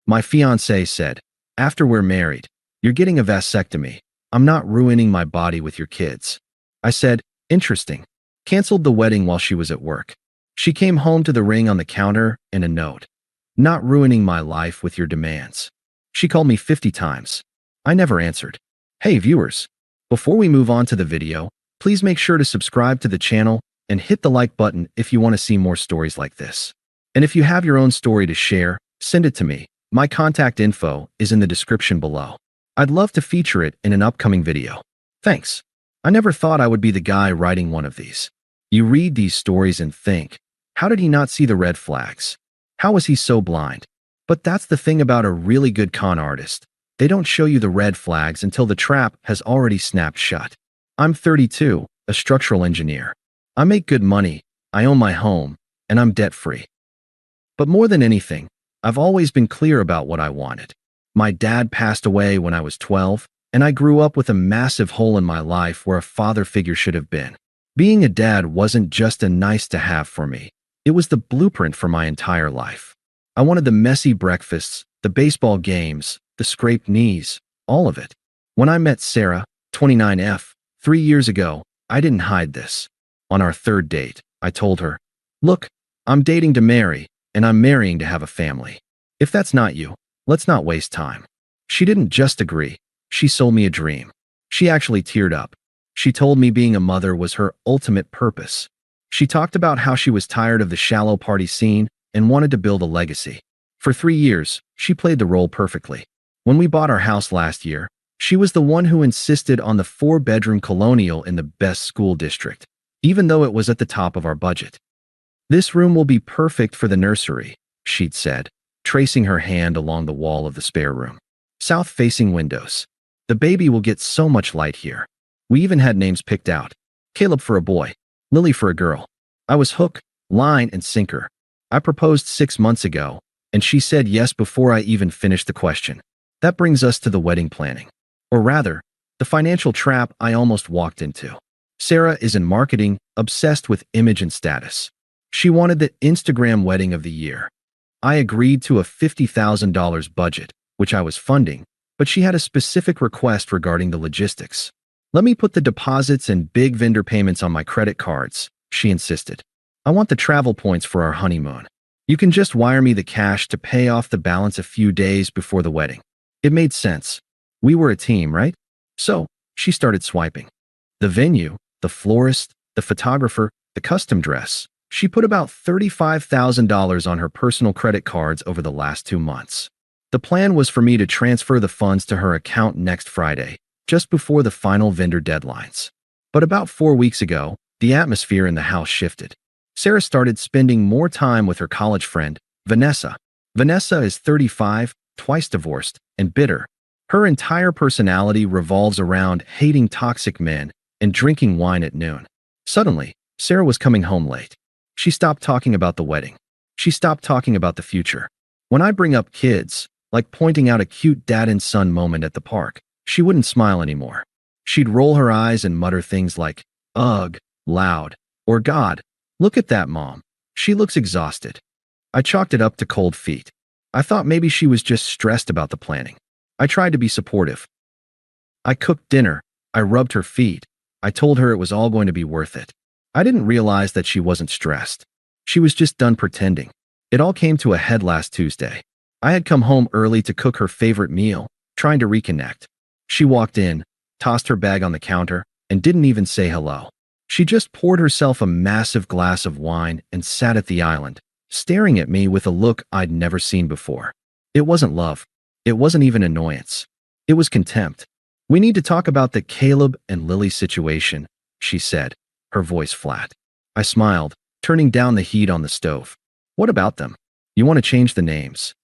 My fiancé said, "After we're married, you're getting a vasectomy. I'm not ruining my body with your kids." I said, "Interesting." Canceled the wedding while she was at work. She came home to the ring on the counter and a note. "Not ruining my life with your demands." She called me 50 times. I never answered. Hey viewers, before we move on to the video, please make sure to subscribe to the channel and hit the like button if you want to see more stories like this. And if you have your own story to share, send it to me. My contact info is in the description below. I'd love to feature it in an upcoming video. Thanks. I never thought I would be the guy writing one of these. You read these stories and think, how did he not see the red flags? How was he so blind? But that's the thing about a really good con artist. They don't show you the red flags until the trap has already snapped shut. I'm 32, a structural engineer. I make good money, I own my home, and I'm debt-free. But more than anything, I've always been clear about what I wanted. My dad passed away when I was 12, and I grew up with a massive hole in my life where a father figure should have been. Being a dad wasn't just a nice-to-have for me. It was the blueprint for my entire life. I wanted the messy breakfasts, the baseball games, the scraped knees, all of it. When I met Sarah, 29F, 3 years ago, I didn't hide this. On our third date, I told her, "Look, I'm dating to marry, and I'm marrying to have a family. If that's not you, let's not waste time." She didn't just agree. She sold me a dream. She actually teared up. She told me being a mother was her ultimate purpose. She talked about how she was tired of the shallow party scene and wanted to build a legacy. For 3 years, she played the role perfectly. When we bought our house last year, she was the one who insisted on the 4-bedroom colonial in the best school district, even though it was at the top of our budget. "This room will be perfect for the nursery," she'd said, tracing her hand along the wall of the spare room. "South-facing windows. The baby will get so much light here." We even had names picked out. Caleb for a boy, Lily for a girl. I was hook, line, and sinker. I proposed 6 months ago, and she said yes before I even finished the question. That brings us to the wedding planning. Or rather, the financial trap I almost walked into. Sarah is in marketing, obsessed with image and status. She wanted the Instagram wedding of the year. I agreed to a $50,000 budget, which I was funding, but she had a specific request regarding the logistics. "Let me put the deposits and big vendor payments on my credit cards," she insisted. "I want the travel points for our honeymoon. You can just wire me the cash to pay off the balance a few days before the wedding." It made sense. We were a team, right? So, she started swiping. The venue, the florist, the photographer, the custom dress. She put about $35,000 on her personal credit cards over the last 2 months. The plan was for me to transfer the funds to her account next Friday, just before the final vendor deadlines. But about 4 weeks ago, the atmosphere in the house shifted. Sarah started spending more time with her college friend, Vanessa. Vanessa is 35, twice divorced, and bitter. Her entire personality revolves around hating toxic men and drinking wine at noon. Suddenly, Sarah was coming home late. She stopped talking about the wedding. She stopped talking about the future. When I bring up kids, like pointing out a cute dad and son moment at the park, she wouldn't smile anymore. She'd roll her eyes and mutter things like, "Ugh," loud, or "God, look at that mom. She looks exhausted." I chalked it up to cold feet. I thought maybe she was just stressed about the planning. I tried to be supportive. I cooked dinner. I rubbed her feet. I told her it was all going to be worth it. I didn't realize that she wasn't stressed. She was just done pretending. It all came to a head last Tuesday. I had come home early to cook her favorite meal, trying to reconnect. She walked in, tossed her bag on the counter, and didn't even say hello. She just poured herself a massive glass of wine and sat at the island, staring at me with a look I'd never seen before. It wasn't love. It wasn't even annoyance. It was contempt. "We need to talk about the Caleb and Lily situation," she said, her voice flat. I smiled, turning down the heat on the stove. "What about them? You want to change the names?"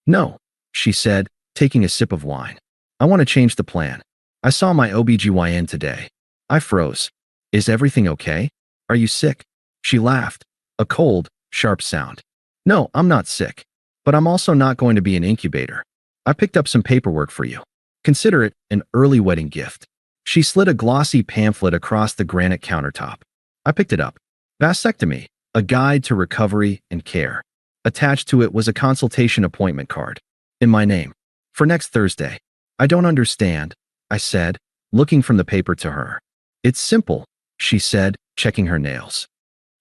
"No," she said, taking a sip of wine. "I want to change the plan. I saw my OBGYN today." I froze. "Is everything okay? Are you sick?" She laughed, a cold, sharp sound. "No, I'm not sick. But I'm also not going to be an incubator. I picked up some paperwork for you. Consider it an early wedding gift." She slid a glossy pamphlet across the granite countertop. I picked it up. Vasectomy, a guide to recovery and care. Attached to it was a consultation appointment card. In my name. For next Thursday. I don't understand, I said, looking from the paper to her. It's simple, she said, checking her nails.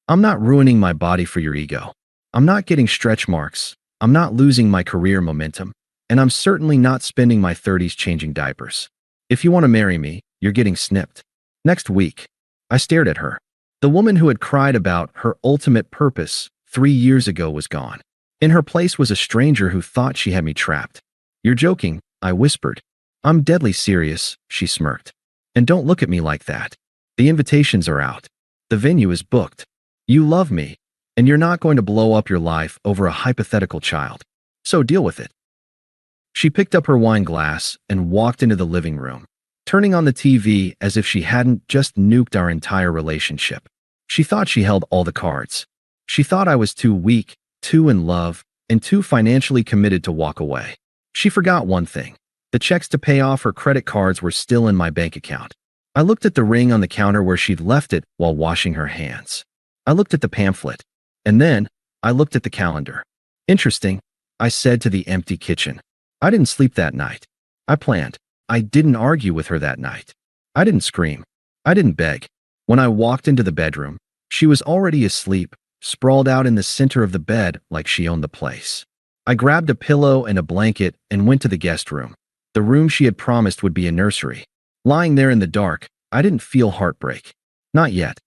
I'm not ruining my body for your ego. I'm not getting stretch marks. I'm not losing my career momentum. And I'm certainly not spending my 30s changing diapers. If you want to marry me, you're getting snipped. Next week. I stared at her. The woman who had cried about her ultimate purpose 3 years ago was gone. In her place was a stranger who thought she had me trapped. You're joking, I whispered. I'm deadly serious, she smirked. And don't look at me like that. The invitations are out. The venue is booked. You love me, and you're not going to blow up your life over a hypothetical child. So deal with it. She picked up her wine glass and walked into the living room, turning on the TV as if she hadn't just nuked our entire relationship. She thought she held all the cards. She thought I was too weak, too in love, and too financially committed to walk away. She forgot one thing. The checks to pay off her credit cards were still in my bank account. I looked at the ring on the counter where she'd left it while washing her hands. I looked at the pamphlet. And then, I looked at the calendar. Interesting, I said to the empty kitchen. I didn't sleep that night. I planned. I didn't argue with her that night. I didn't scream. I didn't beg. When I walked into the bedroom, she was already asleep, sprawled out in the center of the bed like she owned the place. I grabbed a pillow and a blanket and went to the guest room, the room she had promised would be a nursery. Lying there in the dark, I didn't feel heartbreak. Not yet.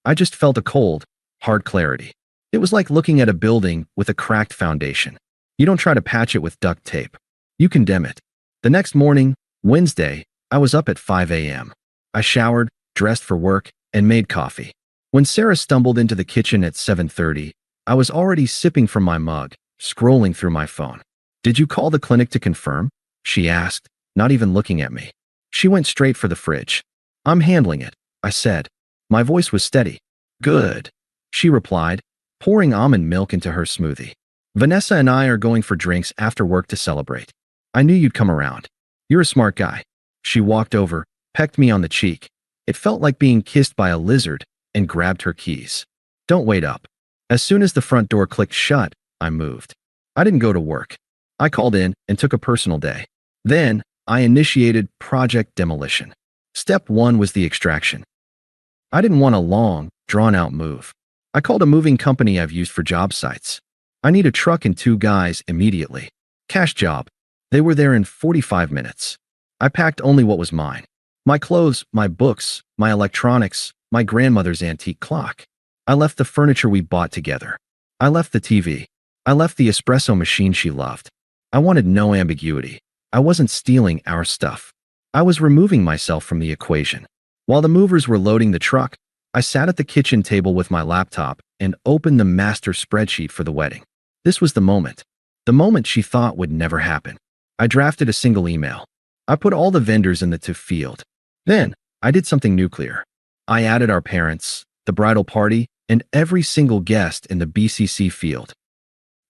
I just felt a cold, hard clarity. It was like looking at a building with a cracked foundation. You don't try to patch it with duct tape. You condemn it. The next morning, Wednesday, I was up at 5 a.m. I showered, dressed for work, and made coffee. When Sarah stumbled into the kitchen at 7:30, I was already sipping from my mug, scrolling through my phone. Did you call the clinic to confirm? She asked, not even looking at me. She went straight for the fridge. I'm handling it, I said. My voice was steady. Good, she replied, pouring almond milk into her smoothie. Vanessa and I are going for drinks after work to celebrate. I knew you'd come around. You're a smart guy. She walked over, pecked me on the cheek. It felt like being kissed by a lizard, and grabbed her keys. Don't wait up. As soon as the front door clicked shut, I moved. I didn't go to work. I called in and took a personal day. Then, I initiated Project Demolition. Step 1 was the extraction. I didn't want a long, drawn-out move. I called a moving company I've used for job sites. I need a truck and 2 guys immediately. Cash job. They were there in 45 minutes. I packed only what was mine. My clothes, my books, my electronics, my grandmother's antique clock. I left the furniture we bought together. I left the TV. I left the espresso machine she loved. I wanted no ambiguity. I wasn't stealing our stuff. I was removing myself from the equation. While the movers were loading the truck, I sat at the kitchen table with my laptop and opened the master spreadsheet for the wedding. This was the moment. The moment she thought would never happen. I drafted a single email. I put all the vendors in the to field. Then, I did something nuclear. I added our parents, the bridal party, and every single guest in the BCC field.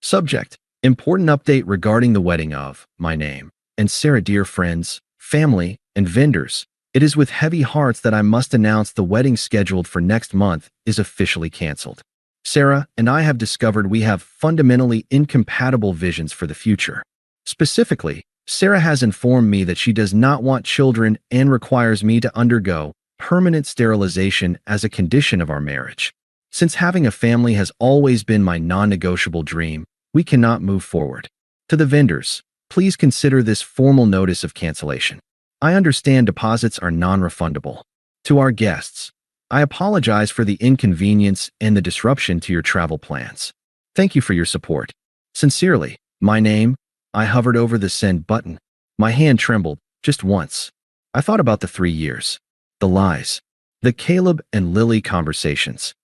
Subject: important update regarding the wedding of my name and Sarah. Dear friends, family, and vendors, it is with heavy hearts that I must announce the wedding scheduled for next month is officially canceled. Sarah and I have discovered we have fundamentally incompatible visions for the future. Specifically, Sarah has informed me that she does not want children and requires me to undergo permanent sterilization as a condition of our marriage. Since having a family has always been my non-negotiable dream, we cannot move forward. To the vendors, please consider this formal notice of cancellation. I understand deposits are non-refundable. To our guests, I apologize for the inconvenience and the disruption to your travel plans. Thank you for your support. Sincerely, my name. I hovered over the send button. My hand trembled, just once. I thought about the 3 years. The lies. The Caleb and Lily conversations.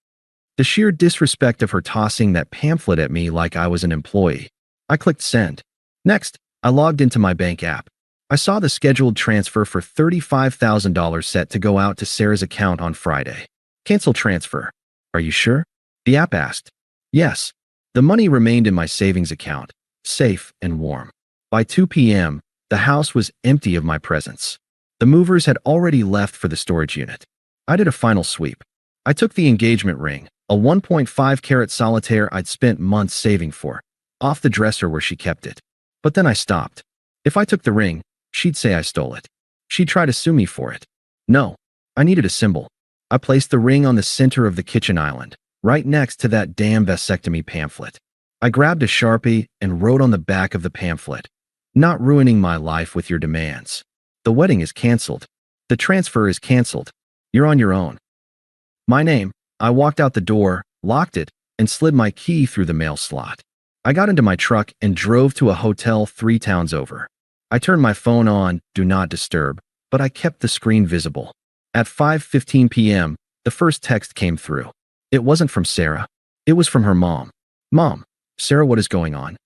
The sheer disrespect of her tossing that pamphlet at me like I was an employee. I clicked send. Next, I logged into my bank app. I saw the scheduled transfer for $35,000 set to go out to Sarah's account on Friday. Cancel transfer. Are you sure? The app asked. Yes. The money remained in my savings account, safe and warm. By 2 p.m., the house was empty of my presence. The movers had already left for the storage unit. I did a final sweep. I took the engagement ring, a 1.5 carat solitaire I'd spent months saving for, off the dresser where she kept it. But then I stopped. If I took the ring, she'd say I stole it. She'd try to sue me for it. No, I needed a symbol. I placed the ring on the center of the kitchen island, right next to that damn vasectomy pamphlet. I grabbed a Sharpie and wrote on the back of the pamphlet, "Not ruining my life with your demands. The wedding is canceled. The transfer is canceled. You're on your own." My name. I walked out the door, locked it, and slid my key through the mail slot. I got into my truck and drove to a hotel 3 towns over. I turned my phone on, Do Not Disturb, but I kept the screen visible. At 5:15 p.m., the first text came through. It wasn't from Sarah. It was from her mom. "Mom, Sarah, what is going on?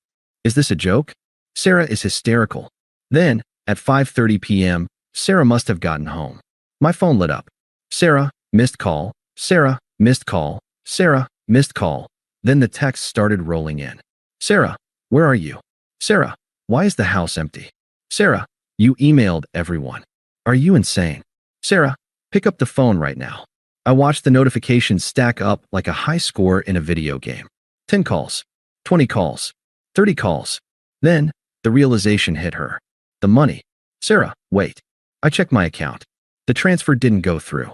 Is this a joke? Sarah is hysterical." Then, at 5:30 p.m., Sarah must have gotten home. My phone lit up. "Sarah, missed call. Sarah, missed call. Sarah, missed call." Then the text started rolling in. "Sarah, where are you? Sarah, why is the house empty? Sarah, you emailed everyone. Are you insane? Sarah, pick up the phone right now." I watched the notifications stack up like a high score in a video game. 10 calls, 20 calls, 30 calls. Then, the realization hit her. The money. "Sarah, wait." I checked my account. The transfer didn't go through.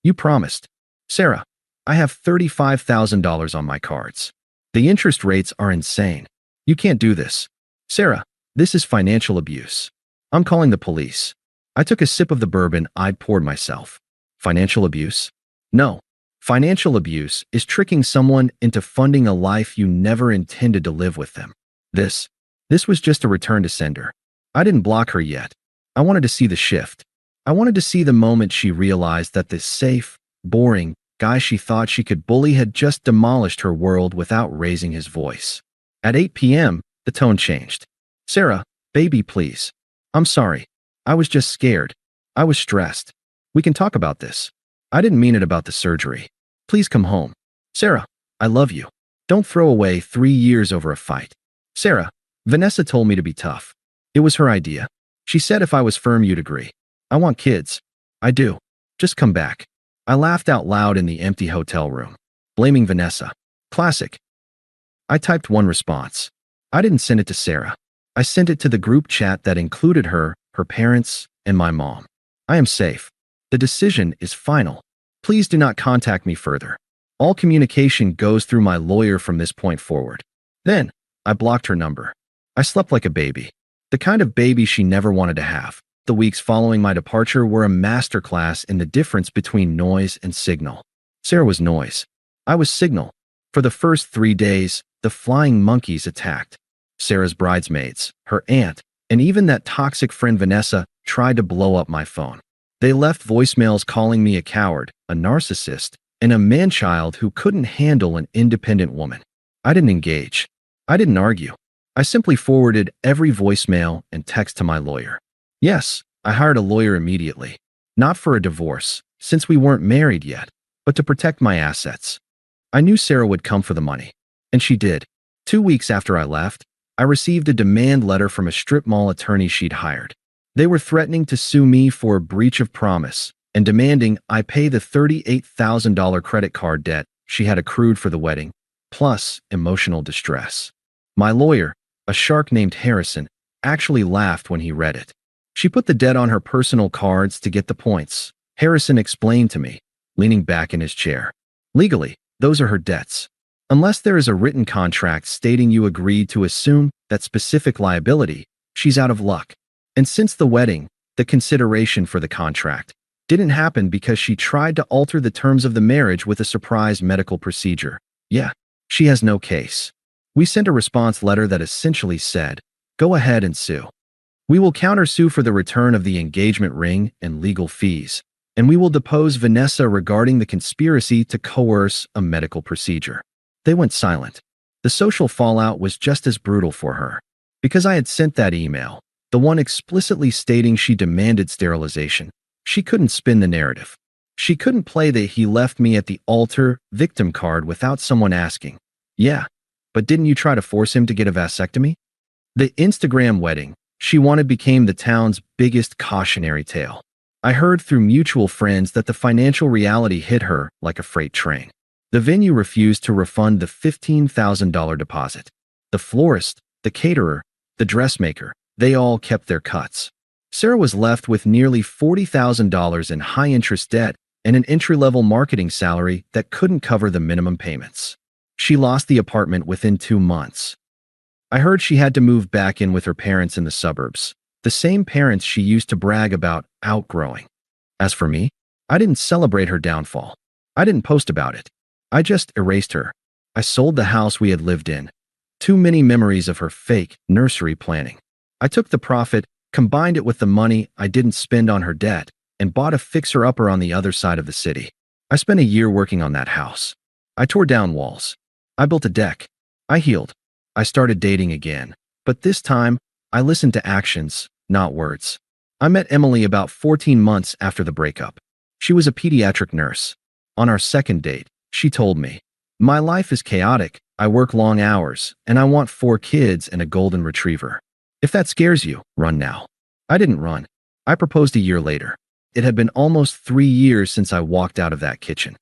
"You promised." "Sarah, I have $35,000 on my cards. The interest rates are insane. You can't do this. Sarah, this is financial abuse. I'm calling the police." I took a sip of the bourbon I'd poured myself. Financial abuse? No. Financial abuse is tricking someone into funding a life you never intended to live with them. This was just a return to sender. I didn't block her yet. I wanted to see the shift. I wanted to see the moment she realized that this safe, boring guy she thought she could bully had just demolished her world without raising his voice. At 8 p.m., the tone changed. "Sarah, baby, please. I'm sorry. I was just scared. I was stressed. We can talk about this. I didn't mean it about the surgery. Please come home. Sarah, I love you. Don't throw away 3 years over a fight. Sarah, Vanessa told me to be tough. It was her idea. She said if I was firm, you'd agree. I want kids. I do. Just come back." I laughed out loud in the empty hotel room, blaming Vanessa. Classic. I typed one response. I didn't send it to Sarah. I sent it to the group chat that included her parents, and my mom. "I am safe. The decision is final. Please do not contact me further. All communication goes through my lawyer from this point forward." Then, I blocked her number. I slept like a baby. The kind of baby she never wanted to have. The weeks following my departure were a masterclass in the difference between noise and signal. Sarah was noise. I was signal. For the first 3 days, the flying monkeys attacked. Sarah's bridesmaids, her aunt, and even that toxic friend Vanessa tried to blow up my phone. They left voicemails calling me a coward, a narcissist, and a man-child who couldn't handle an independent woman. I didn't engage. I didn't argue. I simply forwarded every voicemail and text to my lawyer. Yes, I hired a lawyer immediately. Not for a divorce, since we weren't married yet, but to protect my assets. I knew Sarah would come for the money. And she did. 2 weeks after I left, I received a demand letter from a strip mall attorney she'd hired. They were threatening to sue me for a breach of promise and demanding I pay the $38,000 credit card debt she had accrued for the wedding, plus emotional distress. My lawyer, a shark named Harrison, actually laughed when he read it. She put the debt on her personal cards to get the points. Harrison explained to me, leaning back in his chair. Legally, those are her debts. Unless there is a written contract stating you agreed to assume that specific liability, she's out of luck. And since the wedding, the consideration for the contract didn't happen because she tried to alter the terms of the marriage with a surprise medical procedure. Yeah, she has no case. We sent a response letter that essentially said, "Go ahead and sue. We will countersue for the return of the engagement ring and legal fees, and we will depose Vanessa regarding the conspiracy to coerce a medical procedure." They went silent. The social fallout was just as brutal for her. Because I had sent that email, the one explicitly stating she demanded sterilization, she couldn't spin the narrative. She couldn't play the "he left me at the altar" victim card without someone asking, "Yeah, but didn't you try to force him to get a vasectomy?" The Instagram wedding she wanted became the town's biggest cautionary tale. I heard through mutual friends that the financial reality hit her like a freight train. The venue refused to refund the $15,000 deposit. The florist, the caterer, the dressmaker, they all kept their cuts. Sarah was left with nearly $40,000 in high-interest debt and an entry-level marketing salary that couldn't cover the minimum payments. She lost the apartment within 2 months. I heard she had to move back in with her parents in the suburbs, the same parents she used to brag about outgrowing. As for me, I didn't celebrate her downfall. I didn't post about it. I just erased her. I sold the house we had lived in. Too many memories of her fake nursery planning. I took the profit, combined it with the money I didn't spend on her debt, and bought a fixer-upper on the other side of the city. I spent a year working on that house. I tore down walls. I built a deck. I healed. I started dating again. But this time, I listened to actions, not words. I met Emily about 14 months after the breakup. She was a pediatric nurse. On our second date, she told me, "My life is chaotic, I work long hours, and I want 4 kids and a golden retriever. If that scares you, run now." I didn't run. I proposed a year later. It had been almost 3 years since I walked out of that kitchen.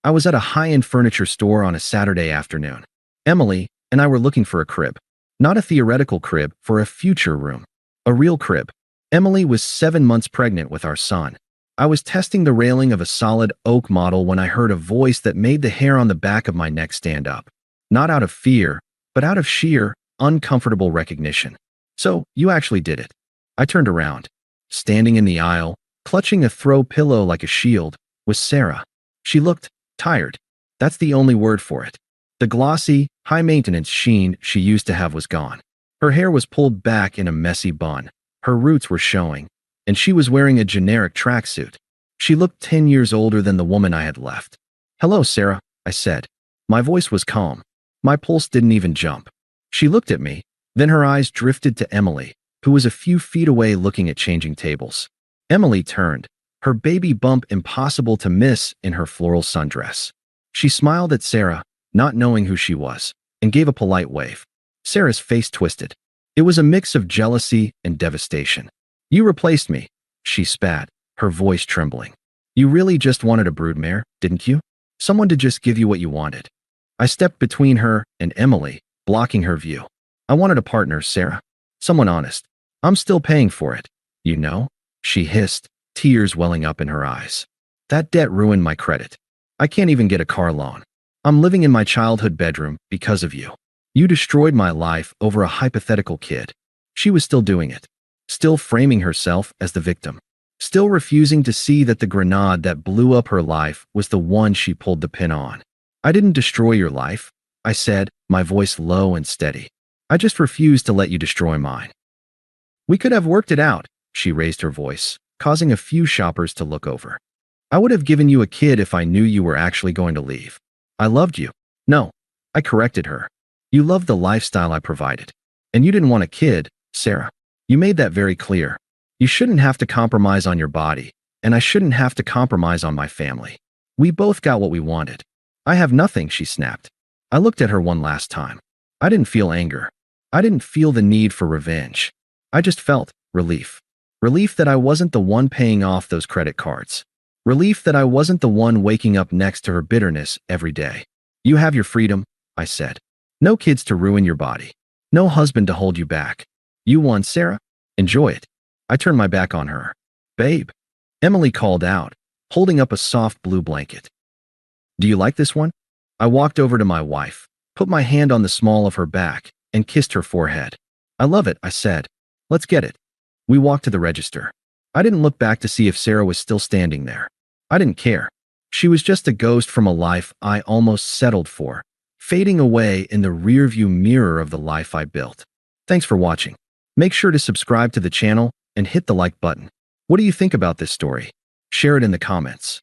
I was at a high-end furniture store on a Saturday afternoon. Emily and I were looking for a crib. Not a theoretical crib for a future room. A real crib. Emily was 7 months pregnant with our son. I was testing the railing of a solid oak model when I heard a voice that made the hair on the back of my neck stand up. Not out of fear, but out of sheer, uncomfortable recognition. "So, you actually did it." I turned around. Standing in the aisle, clutching a throw pillow like a shield, was Sarah. She looked tired. That's the only word for it. The glossy, high-maintenance sheen she used to have was gone. Her hair was pulled back in a messy bun. Her roots were showing, and she was wearing a generic tracksuit. She looked 10 years older than the woman I had left. "Hello, Sarah," I said. My voice was calm. My pulse didn't even jump. She looked at me, then her eyes drifted to Emily, who was a few feet away looking at changing tables. Emily turned, her baby bump impossible to miss in her floral sundress. She smiled at Sarah, not knowing who she was, and gave a polite wave. Sarah's face twisted. It was a mix of jealousy and devastation. "You replaced me," she spat, her voice trembling. "You really just wanted a broodmare, didn't you? Someone to just give you what you wanted." I stepped between her and Emily, blocking her view. "I wanted a partner, Sarah. Someone honest. I'm still paying for it, you know," she hissed, tears welling up in her eyes. "That debt ruined my credit. I can't even get a car loan. I'm living in my childhood bedroom because of you. You destroyed my life over a hypothetical kid." She was still doing it. Still framing herself as the victim. Still refusing to see that the grenade that blew up her life was the one she pulled the pin on. "I didn't destroy your life," I said, my voice low and steady. "I just refused to let you destroy mine." "We could have worked it out," she raised her voice, causing a few shoppers to look over. "I would have given you a kid if I knew you were actually going to leave. I loved you." "No," I corrected her. "You loved the lifestyle I provided. And you didn't want a kid, Sarah. You made that very clear. You shouldn't have to compromise on your body, and I shouldn't have to compromise on my family. We both got what we wanted." "I have nothing," she snapped. I looked at her one last time. I didn't feel anger. I didn't feel the need for revenge. I just felt relief. Relief that I wasn't the one paying off those credit cards. Relief that I wasn't the one waking up next to her bitterness every day. "You have your freedom," I said. "No kids to ruin your body. No husband to hold you back. You won, Sarah. Enjoy it." I turned my back on her. "Babe," Emily called out, holding up a soft blue blanket. "Do you like this one?" I walked over to my wife, put my hand on the small of her back, and kissed her forehead. "I love it," I said. "Let's get it." We walked to the register. I didn't look back to see if Sarah was still standing there. I didn't care. She was just a ghost from a life I almost settled for, fading away in the rearview mirror of the life I built. Thanks for watching. Make sure to subscribe to the channel and hit the like button. What do you think about this story? Share it in the comments.